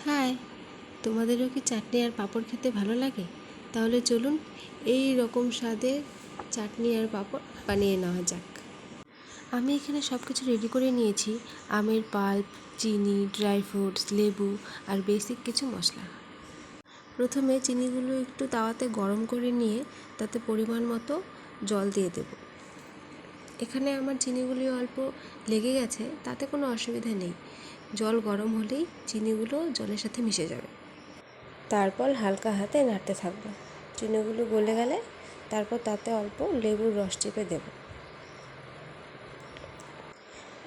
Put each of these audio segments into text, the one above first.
High, তোমাদেরও কি চাটনি আর পাঁপড় খেতে ভালো লাগে? তাহলে চলুন এই রকম স্বাদে চাটনি আর পাঁপড় বানিয়ে নেওয়া যাক। আমি এখানে সব কিছু রেডি করে নিয়েছি: আমের পাল্প, চিনি, ড্রাই ফ্রুটস, লেবু আর বেসিক কিছু মশলা। প্রথমে চিনিগুলো একটু তাওয়াতে গরম করে নিয়ে তাতে পরিমাণ মতো জল দিয়ে দেব। এখানে আমার চিনিগুলি অল্প লেগে গেছে, তাতে কোনো অসুবিধা নেই। জল গরম হলেই চিনিগুলো জলের সাথে মিশে যাবে। তারপর হালকা হাতে নাড়তে থাকবো। চিনিগুলো গলে গেলে তারপর তাতে অল্প লেবুর রস চেপে দেব।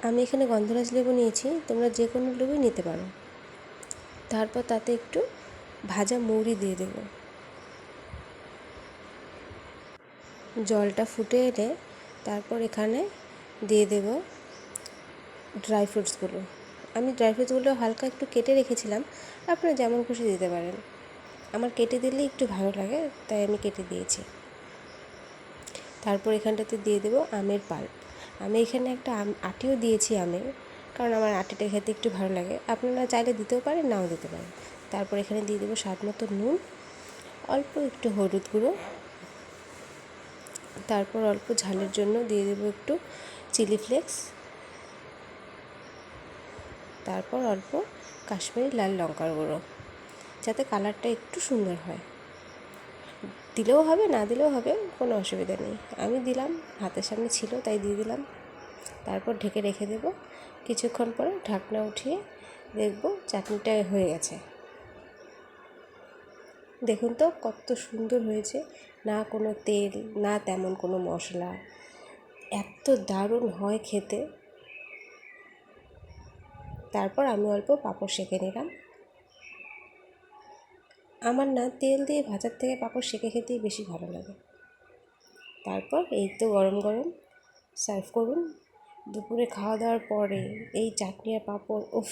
আমি এখানে গন্ধরাজ লেবু নিয়েছি, তোমরা যে কোনো লেবুই নিতে পারো। তারপর তাতে একটু ভাজা মৌরি দিয়ে দেব। জলটা ফুটে এলে তারপর এখানে দিয়ে দেব ড্রাই ফ্রুটসগুলো। আমি ড্রাই ফ্রুটসগুলো হালকা একটু কেটে রেখেছিলাম, আপনারা যেমন খুশি দিতে পারেন। আমার কেটে দিলে একটু ভালো লাগে, তাই আমি কেটে দিয়েছি। তারপর এখানটাতে দিয়ে দেবো আমের পাল্প। আমি এখানে একটা আটিও দিয়েছি আমের, কারণ আমার আটিটা খেতে একটু ভালো লাগে। আপনারা চাইলে দিতেও পারেন, নাও দিতে পারেন। তারপর এখানে দিয়ে দেবো স্বাদ মতো নুন, অল্প একটু হলুদ গুঁড়ো, তারপর অল্প ঝালের জন্য দিয়ে দেবো একটু চিলি ফ্লেক্স, তারপর অল্প কাশ্মীরি লাল লঙ্কার গুঁড়ো, যাতে কালারটা একটু সুন্দর হয়। দিলেও হবে, না দিলেও হবে, কোনো অসুবিধা নেই। আমি দিলাম, হাতের সামনে ছিল তাই দিয়ে দিলাম। তারপর ঢেকে রেখে দেব। কিছুক্ষণ পরে ঢাকনা উঠিয়ে দেখব চাটনিটা হয়ে গেছে। দেখুন তো কত সুন্দর হয়েছে, না কোনো তেল, না তেমন কোনো মশলা, এত দারুণ হয় খেতে। তারপর আমি অল্প পাঁপড় সেঁকে নিলাম। আমার না তেল দিয়ে ভাজার থেকে পাঁপড় সেঁকে খেতেই বেশি ভালো লাগে। তারপর এই তো গরম গরম সার্ভ করুন। দুপুরে খাওয়া দাওয়ার পরে এই চাটনি আর পাঁপড়, উফ!